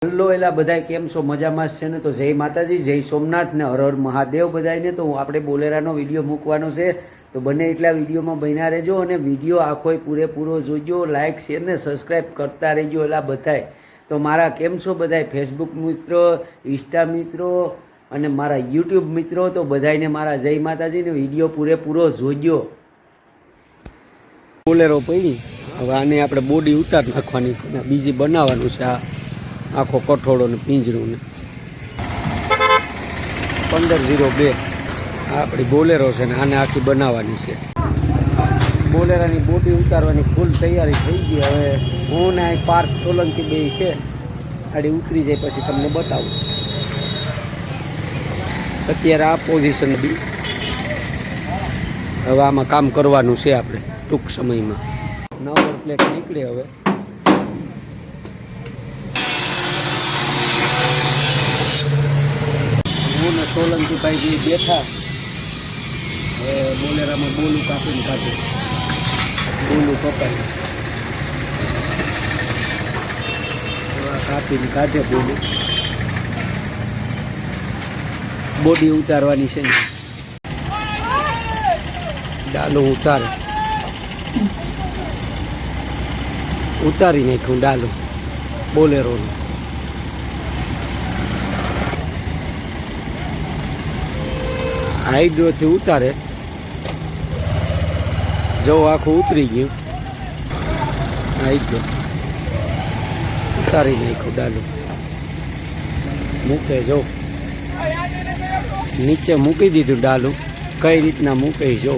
Hello એલા બધાય કેમ છો? મજામાં છે ને? તો જય માતાજી, જય સોમનાથ ને હર હર મહાદેવ બધાયને. તો આપણે બોલેરાનો વિડીયો મૂકવાનો છે, તો બને એટલા વિડીયોમાં બન્યા રહેજો અને વિડીયો આખો પૂરેપૂરો જોજો. લાઇક શેર ને સબસ્ક્રાઈબ કરતા રહેજો એલા બધાય. તો મારા કેમ છો બધાય ફેસબુક મિત્રો, ઇન્સ્ટા મિત્રો અને મારા યુટ્યુબ મિત્રો, તો બધાયને મારા જય માતાજી ને વિડીયો પૂરેપૂરો જોજો. બોલેરો પડી, હવે આને આપણે બોડી ઉતાર નાખવાની છે ને બીજી બનાવવાનું છે. આ આખો કઠોળો ને પિંજરું ને 1502 આપણી બોલેરો છે ને આને આખી બનાવવાની છે. બોલેરાની બોડી ઉતારવાની ફૂલ તૈયારી થઈ ગઈ. હવે હું ને પાર્થ સોલંકી બે છે, આડી ઉતરી જાય પછી તમને બતાવું. અત્યારે આ પોઝિશન બી હવે આમાં કામ કરવાનું છે આપણે ટૂંક સમયમાં. નંબર પ્લેટ નીકળે હવે. હું ને સોલંકીભાઈ જે બેઠા હવે બોલેરામાં બોલું કાપીને કાઢે, બોલું કપાય કાપીને કાઢે બોલું. બોડી ઉતારવાની છે ને, ડાલો ઉતારે, ઉતારી નાખ્યું ડાલો બોલેરોનું. હાઈડ્રોથી ઉતારે, જો આખું ઉતરી ગયું. હાઈડ્રો ઉતારી નાખ્યું ડાલું, મૂકે જો નીચે મૂકી દીધું ડાલું. કઈ રીતના મૂકે જો.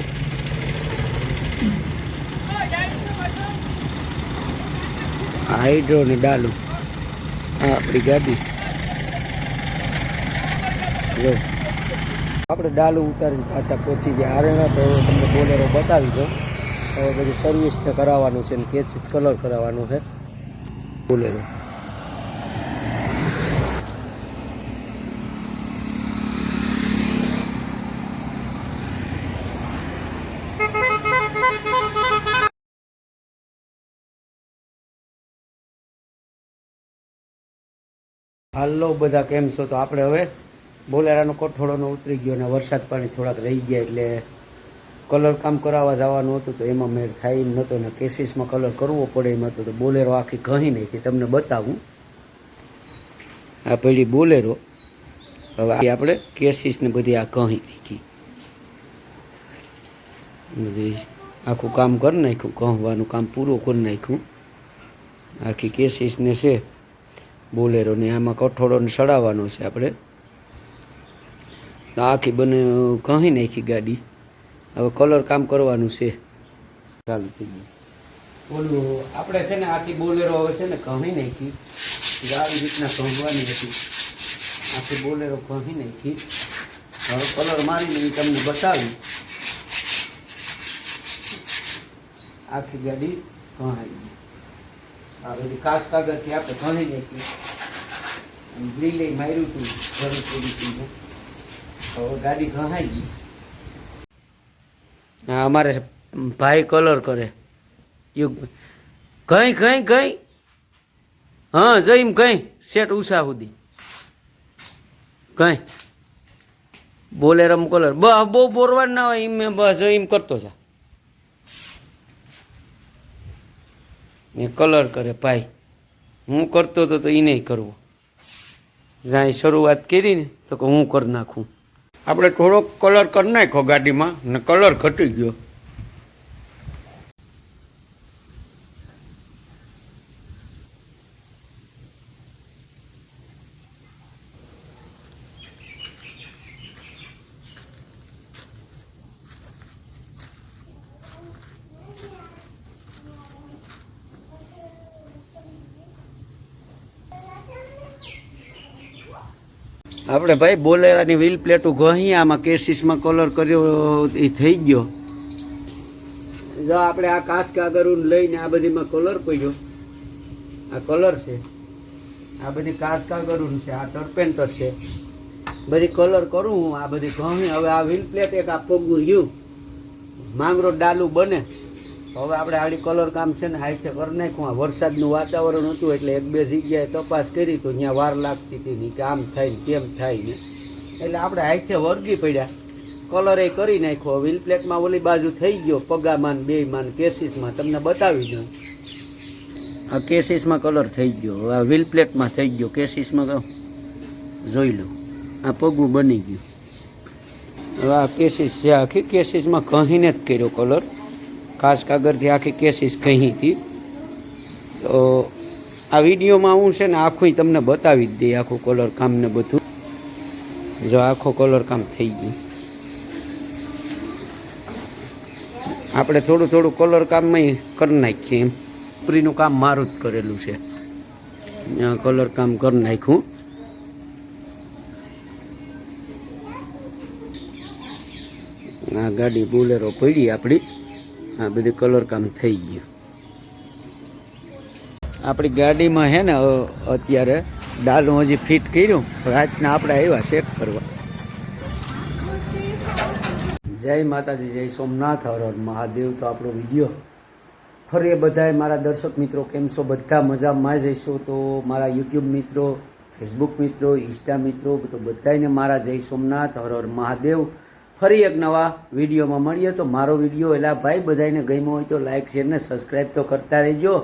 હાઈડ્રો ને ડાલું, આ આપણી ગાડી જો. આપણે ડાલું ઉતારીને પાછા પહોંચી ગયા આરેણા. તો તમને બોલેરો બતાવી દો. હવે બધી સર્વિસ કરાવવાનું છે ને કેચ કલર કરાવવાનું છે બોલેરો. હાલો બધા કેમ છો? તો આપણે હવે બોલેરાનો કઠોળોનો ઉતરી ગયો અને વરસાદ પાણી થોડાક રહી ગયા એટલે કલર કામ કરાવવા જવાનું હતું, તો એમાં મેળ થાય એમ નહોતો ને કેસીસમાં કલર કરવો પડે એમ હતો. તો બોલેરો આખી કહી નાખી, તમને બતાવું. આ પેલી બોલેરો હવે આપણે કેસીસને બધી આ કહી નાખી, બધી આખું કામ કરી નાખ્યું, કહવાનું કામ પૂરું કરી નાખ્યું. આખી કેસીસને છે બોલેરોને, આમાં કઠોળોને સડાવવાનો છે આપણે. આખી બને કહી નાખી ગાડી. હવે કલર કામ કરવાનું છે, ચાલુ થઈ ગયું. ઓલું આપણે છે ને આખી બોલેરો હવે છે ને કહી નાખી, આવી રીતના કહવાની હતી. આખી બોલેરો કહી નાખી. હવે કલર મારીને તમને બતાવી. આખી ગાડી કહાઈ ગઈ. આ બધી કાચ કાગળથી આપણે કહી નાખી. ગ્રીલે માર્યું હતું ઘણી થોડી. હવે ગાડી ઘહાઈ ગઈ. હા, અમારે ભાઈ કલર કરે યુગ કઈ કઈ કઈ. હા જઈમ કઈ સેટ ઉષા સુધી કઈ બોલેરમ કલર બહુ બોરવાનું ના હોય એમ. બસ એમ કરતો છે એ કલર કરે ભાઈ. હું કરતો હતો તો એ નહીં કરવો. જ્યાં શરૂઆત કરી ને તો કે હું કરી નાખું. આપણે થોડોક કલર કરી નાખ્યો ગાડીમાં ને કલર ઘટી ગયો. આપણે ભાઈ બોલેરાની વ્હીલ પ્લેટું ઘહી આમાં કેસીસમાં કલર કર્યો એ થઈ ગયો. જો આપણે આ કાચ કાગળ લઈને આ બધીમાં કલર પડ્યો. આ કલર છે, આ બધી કાચ કાગળ છે, આ ટર્પેન્ટર છે, બધી કલર કરું હું. આ બધી ઘણી હવે આ વ્હીલ પ્લેટ એક આ પગું રહ્યું માંગરો ડાલું બને હવે આપણે આડી કલર કામ છે ને હાઈસે કરી નાખ્યું. આ વરસાદનું વાતાવરણ હતું એટલે એક બે જગ્યાએ તપાસ કરી તો ત્યાં વાર લાગતી હતી ને કે આમ થાય ને કેમ થાય ને એટલે આપણે હાઈસે વર્ગી પડ્યા. કલર એ કરી નાખ્યો. વ્હીલ પ્લેટમાં ઓલી બાજુ થઈ ગયો, પગામાં બે માન કેસીસમાં તમને બતાવી દઉં. આ કેસીસમાં કલર થઈ ગયો, આ વ્હીલ પ્લેટમાં થઈ ગયો, કેસીસમાં જોઈ લો આ પગું બની ગયું. હવે આ કેસીસ છે આખી, કેસીસમાં કહીને જ કર્યો કલર, ખાસ કાગળથી આખી કેસીસ કહી હતી. તો આ વિડીયોમાં હું છે ને આખું તમને બતાવી જ દઈએ, આખું કલર કામ ને બધું. જો આખો કલર કામ થઈ ગયું. આપણે થોડું થોડું કલર કામમાં કરી નાખીએ એમ. ઉપરીનું કામ મારું જ કરેલું છે, કલર કામ કરી નાખ્યું. આ ગાડી બોલેરો પડી આપણી, આ બધી કલર કામ થઈ ગયું. આપણી ગાડીમાં હે ને અત્યારે ડાલું હજી ફિટ કર્યું, રાતના આપણે આવ્યા ચેક કરવા. જય માતાજી, જય સોમનાથ, હર હર મહાદેવ. તો આપણો વિડીયો ફરી બધાએ મારા દર્શક મિત્રો કેમ છો? બધા મજામાં જઈશો. તો મારા યુટ્યુબ મિત્રો, ફેસબુક મિત્રો, ઇન્સ્ટા મિત્રો, તો બધાને મારા જય સોમનાથ, હર હર મહાદેવ. ફરી એક નવા વિડીયોમાં મળીએ. તો મારો વિડીયો એલા ભાઈ બધાને ગમ્યો હોય તો લાઈક શેર ને સબસ્ક્રાઈબ તો કરતા રહેજો.